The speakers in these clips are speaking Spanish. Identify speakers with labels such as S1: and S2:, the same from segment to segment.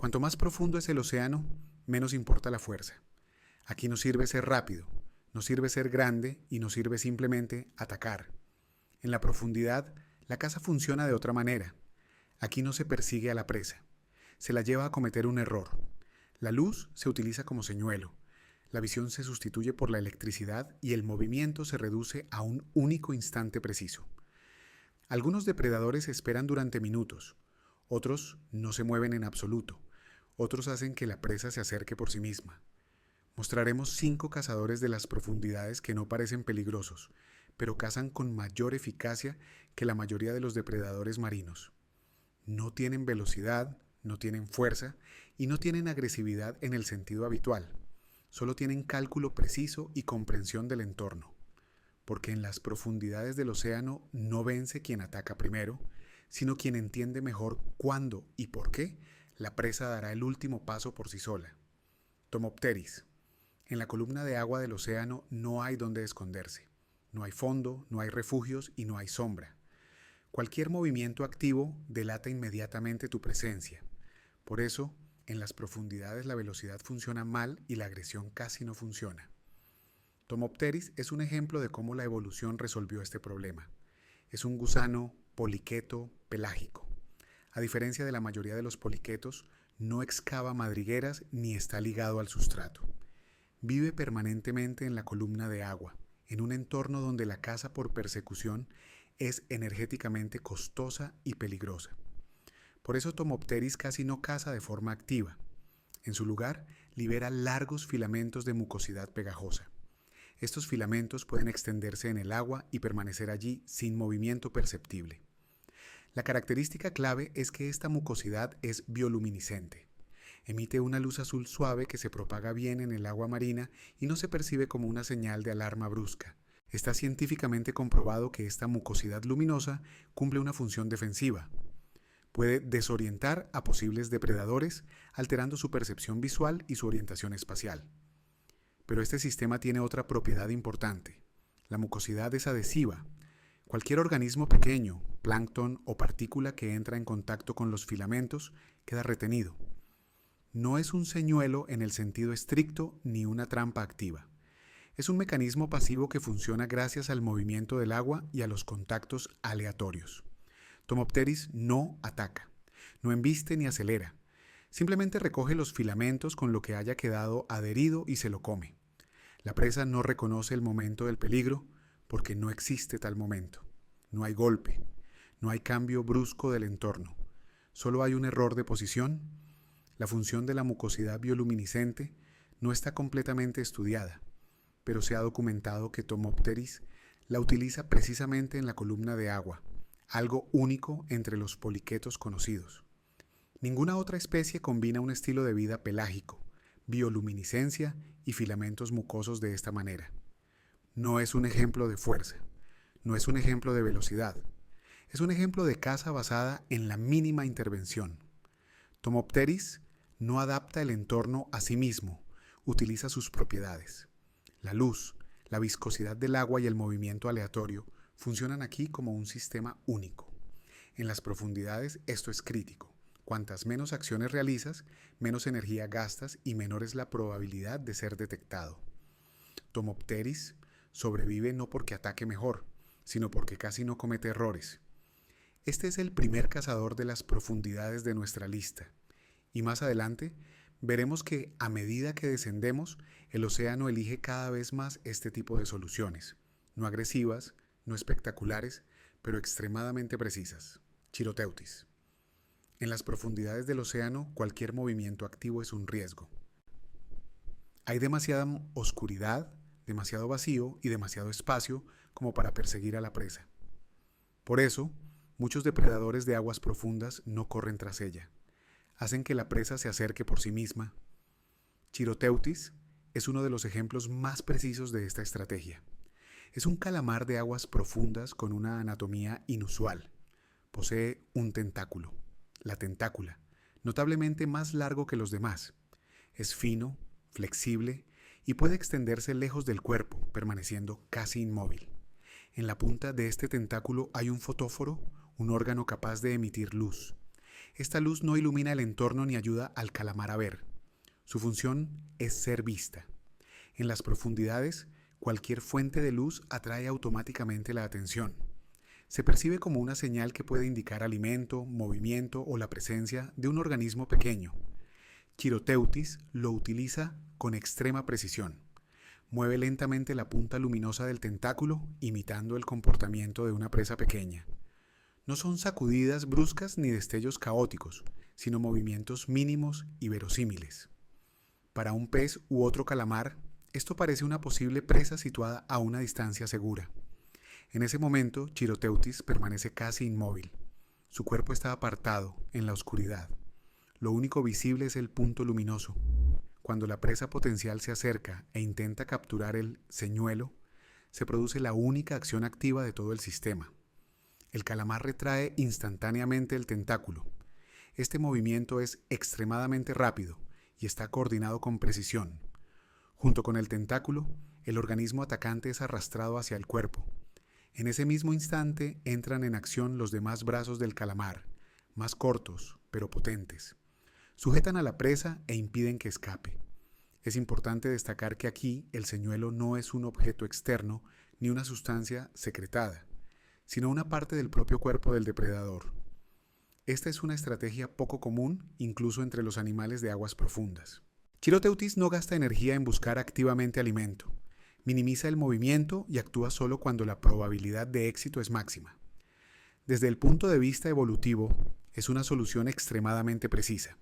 S1: Cuanto más profundo es el océano, menos importa la fuerza. Aquí no sirve ser rápido, no sirve ser grande y no sirve simplemente atacar. En la profundidad, la caza funciona de otra manera. Aquí no se persigue a la presa, se la lleva a cometer un error. La luz se utiliza como señuelo, la visión se sustituye por la electricidad y el movimiento se reduce a un único instante preciso. Algunos depredadores esperan durante minutos, otros no se mueven en absoluto, otros hacen que la presa se acerque por sí misma. Mostraremos 5 cazadores de las profundidades que no parecen peligrosos, pero cazan con mayor eficacia que la mayoría de los depredadores marinos. No tienen velocidad, no tienen fuerza y no tienen agresividad en el sentido habitual. Solo tienen cálculo preciso y comprensión del entorno. Porque en las profundidades del océano no vence quien ataca primero, sino quien entiende mejor cuándo y por qué la presa dará el último paso por sí sola. Tomopteris. En la columna de agua del océano no hay donde esconderse. No hay fondo, no hay refugios y no hay sombra. Cualquier movimiento activo delata inmediatamente tu presencia. Por eso, en las profundidades la velocidad funciona mal y la agresión casi no funciona. Tomopteris es un ejemplo de cómo la evolución resolvió este problema. Es un gusano poliqueto pelágico. A diferencia de la mayoría de los poliquetos, no excava madrigueras ni está ligado al sustrato. Vive permanentemente en la columna de agua, en un entorno donde la caza por persecución es energéticamente costosa y peligrosa. Por eso Tomopteris casi no caza de forma activa. En su lugar, libera largos filamentos de mucosidad pegajosa. Estos filamentos pueden extenderse en el agua y permanecer allí sin movimiento perceptible. La característica clave es que esta mucosidad es bioluminiscente. Emite una luz azul suave que se propaga bien en el agua marina y no se percibe como una señal de alarma brusca. Está científicamente comprobado que esta mucosidad luminosa cumple una función defensiva. Puede desorientar a posibles depredadores, alterando su percepción visual y su orientación espacial. Pero este sistema tiene otra propiedad importante. La mucosidad es adhesiva. Cualquier organismo pequeño, plancton o partícula que entra en contacto con los filamentos queda retenido. No es un señuelo en el sentido estricto ni una trampa activa. Es un mecanismo pasivo que funciona gracias al movimiento del agua y a los contactos aleatorios. Tomopteris no ataca, no embiste ni acelera. Simplemente recoge los filamentos con lo que haya quedado adherido y se lo come. La presa no reconoce el momento del peligro porque no existe tal momento. No hay golpe, no hay cambio brusco del entorno. Solo hay un error de posición. La función de la mucosidad bioluminiscente no está completamente estudiada, pero se ha documentado que Tomopteris la utiliza precisamente en la columna de agua, algo único entre los poliquetos conocidos. Ninguna otra especie combina un estilo de vida pelágico, bioluminiscencia y filamentos mucosos de esta manera. No es un ejemplo de fuerza, no es un ejemplo de velocidad, es un ejemplo de caza basada en la mínima intervención. Tomopteris no adapta el entorno a sí mismo, utiliza sus propiedades. La luz, la viscosidad del agua y el movimiento aleatorio funcionan aquí como un sistema único. En las profundidades esto es crítico. Cuantas menos acciones realizas, menos energía gastas y menor es la probabilidad de ser detectado. Tomopteris sobrevive no porque ataque mejor, sino porque casi no comete errores. Este es el primer cazador de las profundidades de nuestra lista. Y más adelante veremos que a medida que descendemos, el océano elige cada vez más este tipo de soluciones. No agresivas, no espectaculares, pero extremadamente precisas. Chiroteutis. En las profundidades del océano, cualquier movimiento activo es un riesgo. Hay demasiada oscuridad, demasiado vacío y demasiado espacio como para perseguir a la presa. Por eso, muchos depredadores de aguas profundas no corren tras ella. Hacen que la presa se acerque por sí misma. Chiroteutis es uno de los ejemplos más precisos de esta estrategia. Es un calamar de aguas profundas con una anatomía inusual. Posee un tentáculo, la tentácula, notablemente más largo que los demás. Es fino, flexible y puede extenderse lejos del cuerpo, permaneciendo casi inmóvil. En la punta de este tentáculo hay un fotóforo, un órgano capaz de emitir luz. Esta luz no ilumina el entorno ni ayuda al calamar a ver. Su función es ser vista. En las profundidades, cualquier fuente de luz atrae automáticamente la atención. Se percibe como una señal que puede indicar alimento, movimiento o la presencia de un organismo pequeño. Chiroteutis lo utiliza con extrema precisión. Mueve lentamente la punta luminosa del tentáculo, imitando el comportamiento de una presa pequeña. No son sacudidas bruscas ni destellos caóticos, sino movimientos mínimos y verosímiles. Para un pez u otro calamar, esto parece una posible presa situada a una distancia segura. En ese momento, Chiroteutis permanece casi inmóvil. Su cuerpo está apartado, en la oscuridad. Lo único visible es el punto luminoso. Cuando la presa potencial se acerca e intenta capturar el señuelo, se produce la única acción activa de todo el sistema. El calamar retrae instantáneamente el tentáculo. Este movimiento es extremadamente rápido y está coordinado con precisión. Junto con el tentáculo, el organismo atacante es arrastrado hacia el cuerpo. En ese mismo instante entran en acción los demás brazos del calamar, más cortos, pero potentes. Sujetan a la presa e impiden que escape. Es importante destacar que aquí el señuelo no es un objeto externo ni una sustancia secretada, sino una parte del propio cuerpo del depredador. Esta es una estrategia poco común incluso entre los animales de aguas profundas. Chiroteutis no gasta energía en buscar activamente alimento. Minimiza el movimiento y actúa solo cuando la probabilidad de éxito es máxima. Desde el punto de vista evolutivo, es una solución extremadamente precisa.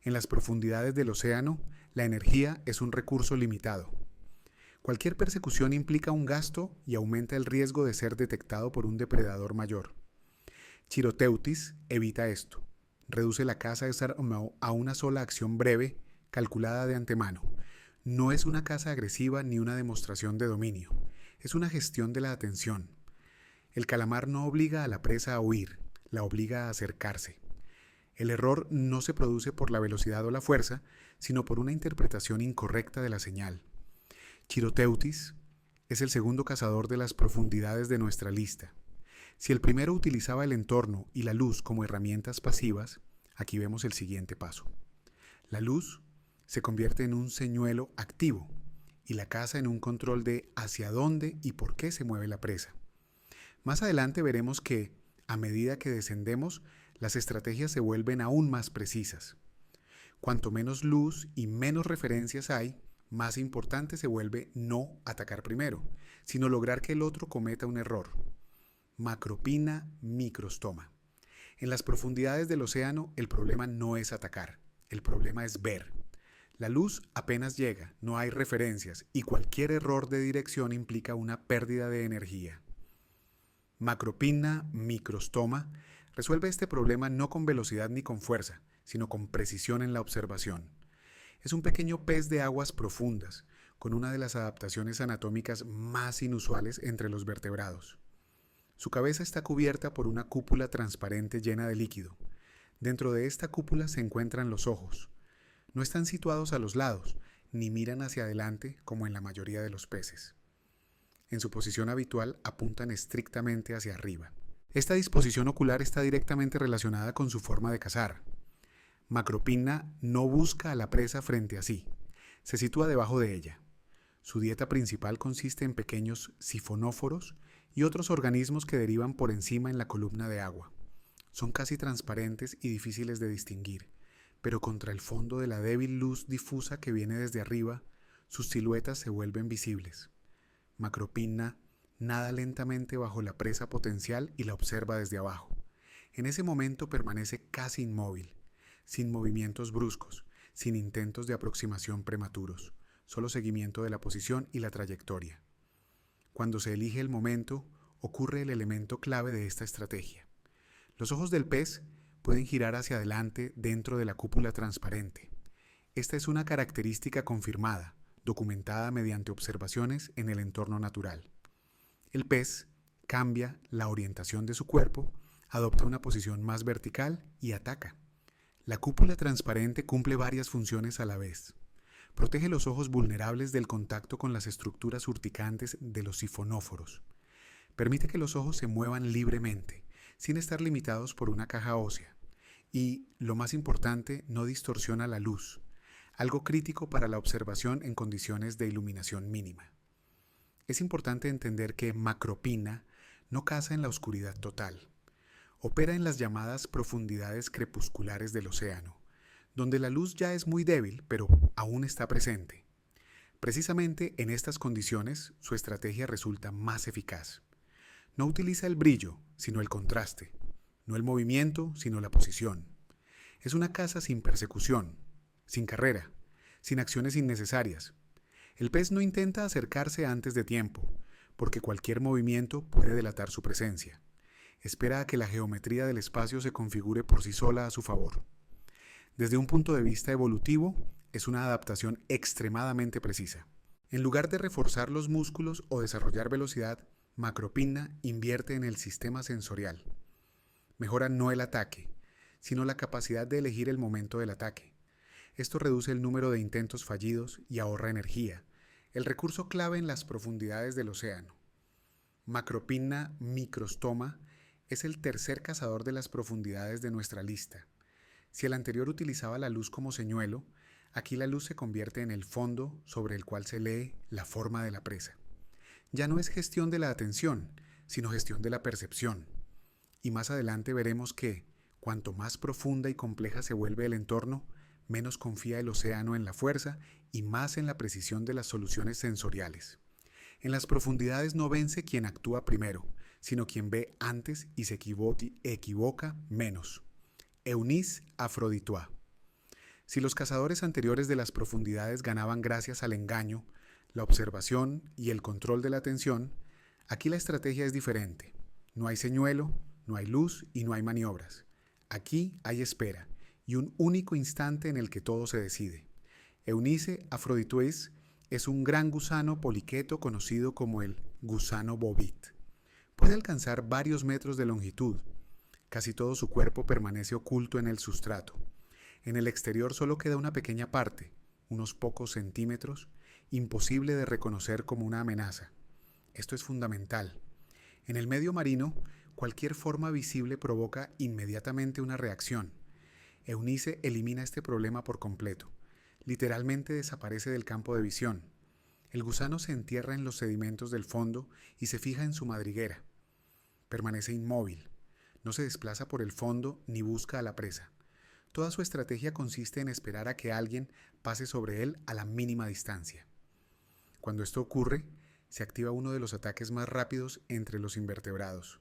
S1: En las profundidades del océano, la energía es un recurso limitado. Cualquier persecución implica un gasto y aumenta el riesgo de ser detectado por un depredador mayor. Chiroteutis evita esto. Reduce la caza a una sola acción breve, calculada de antemano. No es una caza agresiva ni una demostración de dominio. Es una gestión de la atención. El calamar no obliga a la presa a huir, la obliga a acercarse. El error no se produce por la velocidad o la fuerza, sino por una interpretación incorrecta de la señal. Chiroteutis es el segundo cazador de las profundidades de nuestra lista. Si el primero utilizaba el entorno y la luz como herramientas pasivas, aquí vemos el siguiente paso. La luz se convierte en un señuelo activo y la caza en un control de hacia dónde y por qué se mueve la presa. Más adelante veremos que, a medida que descendemos, las estrategias se vuelven aún más precisas. Cuanto menos luz y menos referencias hay, más importante se vuelve no atacar primero, sino lograr que el otro cometa un error. Macropina microstoma. En las profundidades del océano, el problema no es atacar, el problema es ver. La luz apenas llega, no hay referencias y cualquier error de dirección implica una pérdida de energía. Macropina microstoma resuelve este problema no con velocidad ni con fuerza, sino con precisión en la observación. Es un pequeño pez de aguas profundas, con una de las adaptaciones anatómicas más inusuales entre los vertebrados. Su cabeza está cubierta por una cúpula transparente llena de líquido. Dentro de esta cúpula se encuentran los ojos. No están situados a los lados, ni miran hacia adelante como en la mayoría de los peces. En su posición habitual apuntan estrictamente hacia arriba. Esta disposición ocular está directamente relacionada con su forma de cazar. Macropina no busca a la presa frente a sí, se sitúa debajo de ella. Su dieta principal consiste en pequeños sifonóforos y otros organismos que derivan por encima en la columna de agua. Son casi transparentes y difíciles de distinguir, pero contra el fondo de la débil luz difusa que viene desde arriba, sus siluetas se vuelven visibles. Macropina nada lentamente bajo la presa potencial y la observa desde abajo. En ese momento permanece casi inmóvil, sin movimientos bruscos, sin intentos de aproximación prematuros, solo seguimiento de la posición y la trayectoria. Cuando se elige el momento, ocurre el elemento clave de esta estrategia. Los ojos del pez pueden girar hacia adelante dentro de la cúpula transparente. Esta es una característica confirmada, documentada mediante observaciones en el entorno natural. El pez cambia la orientación de su cuerpo, adopta una posición más vertical y ataca. La cúpula transparente cumple varias funciones a la vez. Protege los ojos vulnerables del contacto con las estructuras urticantes de los sifonóforos. Permite que los ojos se muevan libremente, sin estar limitados por una caja ósea, Y, lo más importante, no distorsiona la luz, algo crítico para la observación en condiciones de iluminación mínima. Es importante entender que Macropina no caza en la oscuridad total. Opera en las llamadas profundidades crepusculares del océano, donde la luz ya es muy débil, pero aún está presente. Precisamente en estas condiciones, su estrategia resulta más eficaz. No utiliza el brillo, sino el contraste, no el movimiento, sino la posición. Es una caza sin persecución, sin carrera, sin acciones innecesarias. El pez no intenta acercarse antes de tiempo, porque cualquier movimiento puede delatar su presencia. Espera a que la geometría del espacio se configure por sí sola a su favor. Desde un punto de vista evolutivo, es una adaptación extremadamente precisa. En lugar de reforzar los músculos o desarrollar velocidad, Macropina invierte en el sistema sensorial. Mejora no el ataque, sino la capacidad de elegir el momento del ataque. Esto reduce el número de intentos fallidos y ahorra energía, el recurso clave en las profundidades del océano. Macropina microstoma es el tercer cazador de las profundidades de nuestra lista. Si el anterior utilizaba la luz como señuelo, aquí la luz se convierte en el fondo sobre el cual se lee la forma de la presa. Ya no es gestión de la atención, sino gestión de la percepción. Y más adelante veremos que, cuanto más profunda y compleja se vuelve el entorno, menos confía el océano en la fuerza y más en la precisión de las soluciones sensoriales. En las profundidades no vence quien actúa primero, sino quien ve antes y se equivoca menos. Eunice Aphroditois. Si los cazadores anteriores de las profundidades ganaban gracias al engaño, la observación y el control de la atención, aquí la estrategia es diferente. No hay señuelo, no hay luz y no hay maniobras. Aquí hay espera y un único instante en el que todo se decide. Eunice Aphroditois es un gran gusano poliqueto conocido como el gusano bobit. Puede alcanzar varios metros de longitud. Casi todo su cuerpo permanece oculto en el sustrato. En el exterior solo queda una pequeña parte, unos pocos centímetros, imposible de reconocer como una amenaza. Esto es fundamental. En el medio marino, cualquier forma visible provoca inmediatamente una reacción. Eunice elimina este problema por completo. Literalmente desaparece del campo de visión. El gusano se entierra en los sedimentos del fondo y se fija en su madriguera. Permanece inmóvil. No se desplaza por el fondo ni busca a la presa. Toda su estrategia consiste en esperar a que alguien pase sobre él a la mínima distancia. Cuando esto ocurre, se activa uno de los ataques más rápidos entre los invertebrados.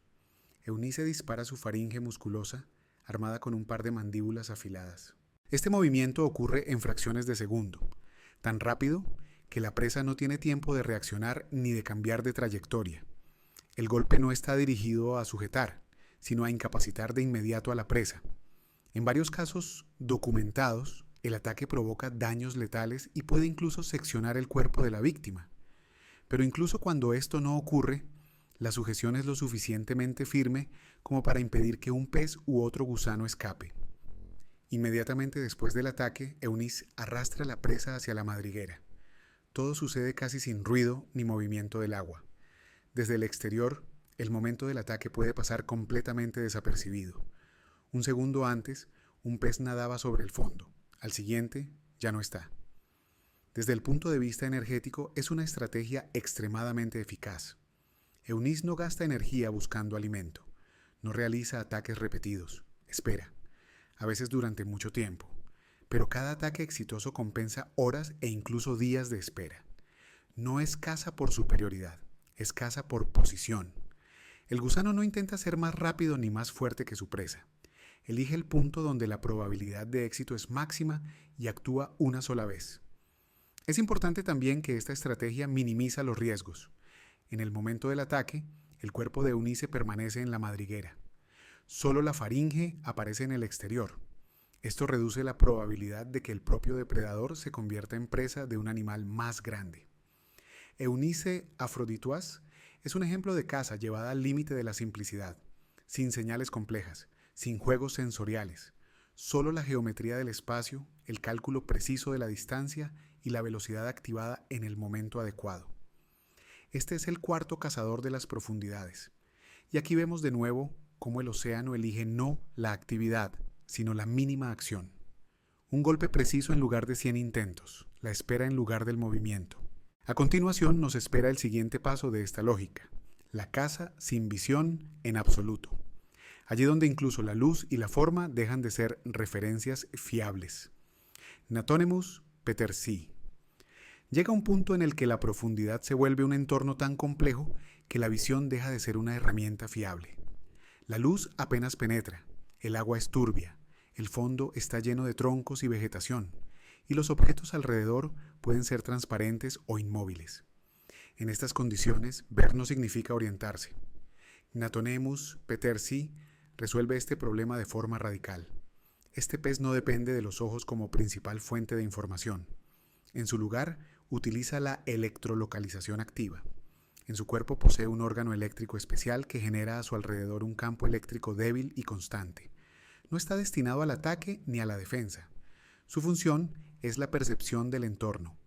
S1: Eunice dispara su faringe musculosa, armada con un par de mandíbulas afiladas. Este movimiento ocurre en fracciones de segundo, tan rápido que la presa no tiene tiempo de reaccionar ni de cambiar de trayectoria. El golpe no está dirigido a sujetar, sino a incapacitar de inmediato a la presa. En varios casos documentados, el ataque provoca daños letales y puede incluso seccionar el cuerpo de la víctima. Pero incluso cuando esto no ocurre, la sujeción es lo suficientemente firme como para impedir que un pez u otro gusano escape. Inmediatamente después del ataque, Eunice arrastra la presa hacia la madriguera. Todo sucede casi sin ruido ni movimiento del agua. Desde el exterior, el momento del ataque puede pasar completamente desapercibido. Un segundo antes, un pez nadaba sobre el fondo. Al siguiente, ya no está. Desde el punto de vista energético, es una estrategia extremadamente eficaz. Eunice no gasta energía buscando alimento. No realiza ataques repetidos. Espera, a veces durante mucho tiempo. Pero cada ataque exitoso compensa horas e incluso días de espera. No es caza por superioridad, es caza por posición. El gusano no intenta ser más rápido ni más fuerte que su presa. Elige el punto donde la probabilidad de éxito es máxima y actúa una sola vez. Es importante también que esta estrategia minimiza los riesgos. En el momento del ataque, el cuerpo de Eunice permanece en la madriguera. Solo la faringe aparece en el exterior. Esto reduce la probabilidad de que el propio depredador se convierta en presa de un animal más grande. Eunice Aphroditois es un ejemplo de caza llevada al límite de la simplicidad, sin señales complejas, sin juegos sensoriales, solo la geometría del espacio, el cálculo preciso de la distancia y la velocidad activada en el momento adecuado. Este es el cuarto cazador de las profundidades. Y aquí vemos de nuevo cómo el océano elige no la actividad, sino la mínima acción. Un golpe preciso en lugar de 100 intentos, la espera en lugar del movimiento. A continuación nos espera el siguiente paso de esta lógica, la casa sin visión en absoluto. Allí donde incluso la luz y la forma dejan de ser referencias fiables. Natonemus petersii. Llega un punto en el que la profundidad se vuelve un entorno tan complejo que la visión deja de ser una herramienta fiable. La luz apenas penetra, el agua es turbia, el fondo está lleno de troncos y vegetación, y los objetos alrededor pueden ser transparentes o inmóviles. En estas condiciones, ver no significa orientarse. Natonemus petersii resuelve este problema de forma radical. Este pez no depende de los ojos como principal fuente de información. En su lugar, utiliza la electrolocalización activa. En su cuerpo posee un órgano eléctrico especial que genera a su alrededor un campo eléctrico débil y constante. No está destinado al ataque ni a la defensa. Su función es la percepción del entorno.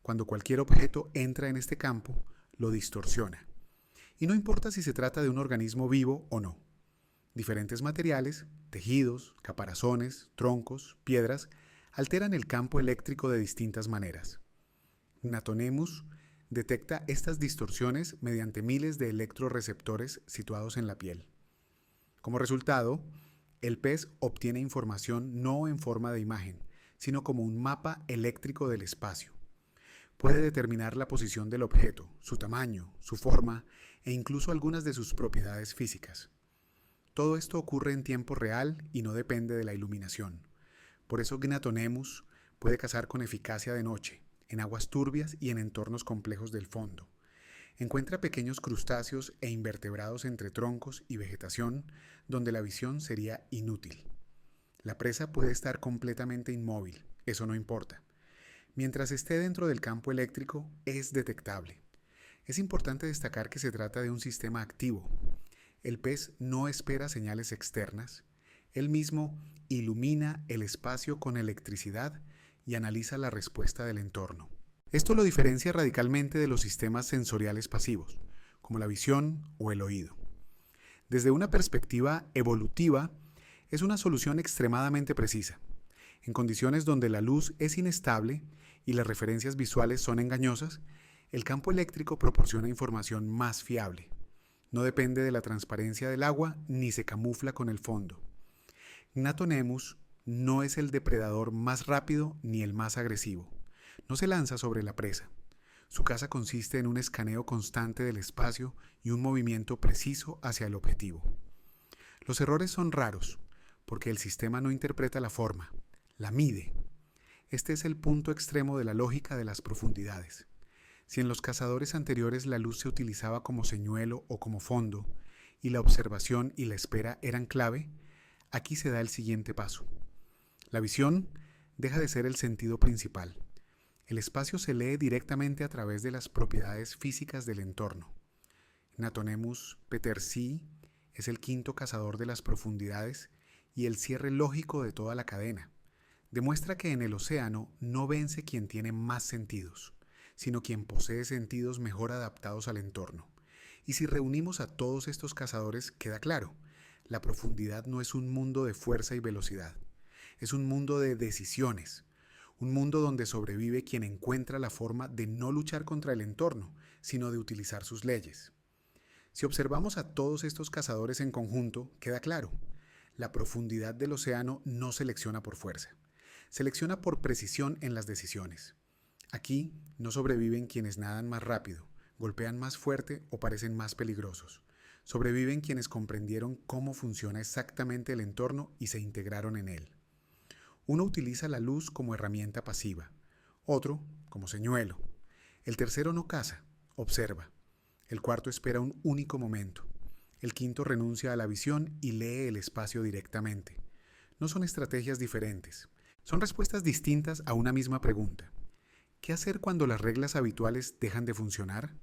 S1: Cuando cualquier objeto entra en este campo, lo distorsiona. Y no importa si se trata de un organismo vivo o no. Diferentes materiales, tejidos, caparazones, troncos, piedras, alteran el campo eléctrico de distintas maneras. Natonemus detecta estas distorsiones mediante miles de electroreceptores situados en la piel. Como resultado, el pez obtiene información no en forma de imagen, sino como un mapa eléctrico del espacio. Puede determinar la posición del objeto, su tamaño, su forma e incluso algunas de sus propiedades físicas. Todo esto ocurre en tiempo real y no depende de la iluminación. Por eso Natonemus puede cazar con eficacia de noche, en aguas turbias y en entornos complejos del fondo. Encuentra pequeños crustáceos e invertebrados entre troncos y vegetación donde la visión sería inútil. La presa puede estar completamente inmóvil, eso no importa. Mientras esté dentro del campo eléctrico, es detectable. Es importante destacar que se trata de un sistema activo. El pez no espera señales externas. Él mismo ilumina el espacio con electricidad y analiza la respuesta del entorno. Esto lo diferencia radicalmente de los sistemas sensoriales pasivos, como la visión o el oído. Desde una perspectiva evolutiva, es una solución extremadamente precisa. En condiciones donde la luz es inestable y las referencias visuales son engañosas, el campo eléctrico proporciona información más fiable. No depende de la transparencia del agua ni se camufla con el fondo. Natonemus no es el depredador más rápido ni el más agresivo. No se lanza sobre la presa. Su caza consiste en un escaneo constante del espacio y un movimiento preciso hacia el objetivo. Los errores son raros, porque el sistema no interpreta la forma, la mide. Este es el punto extremo de la lógica de las profundidades. Si en los cazadores anteriores la luz se utilizaba como señuelo o como fondo, y la observación y la espera eran clave, aquí se da el siguiente paso. La visión deja de ser el sentido principal. El espacio se lee directamente a través de las propiedades físicas del entorno. Natonemus petersii es el quinto cazador de las profundidades y el cierre lógico de toda la cadena. Demuestra que en el océano no vence quien tiene más sentidos, sino quien posee sentidos mejor adaptados al entorno. Y si reunimos a todos estos cazadores, queda claro, la profundidad no es un mundo de fuerza y velocidad, es un mundo de decisiones, un mundo donde sobrevive quien encuentra la forma de no luchar contra el entorno, sino de utilizar sus leyes. Si observamos a todos estos cazadores en conjunto, queda claro, la profundidad del océano no selecciona por fuerza, selecciona por precisión en las decisiones. Aquí no sobreviven quienes nadan más rápido, golpean más fuerte o parecen más peligrosos. Sobreviven quienes comprendieron cómo funciona exactamente el entorno y se integraron en él. Uno utiliza la luz como herramienta pasiva, otro como señuelo. El tercero no caza, observa. El cuarto espera un único momento. El quinto renuncia a la visión y lee el espacio directamente. No son estrategias diferentes, son respuestas distintas a una misma pregunta. ¿Qué hacer cuando las reglas habituales dejan de funcionar?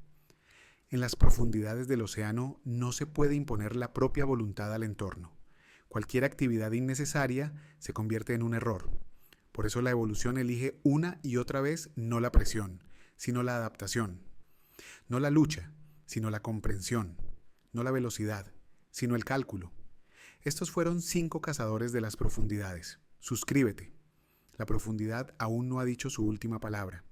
S1: En las profundidades del océano no se puede imponer la propia voluntad al entorno. Cualquier actividad innecesaria se convierte en un error. Por eso la evolución elige una y otra vez no la presión, sino la adaptación. No la lucha, sino la comprensión. No la velocidad, sino el cálculo. Estos fueron 5 cazadores de las profundidades. Suscríbete. La profundidad aún no ha dicho su última palabra.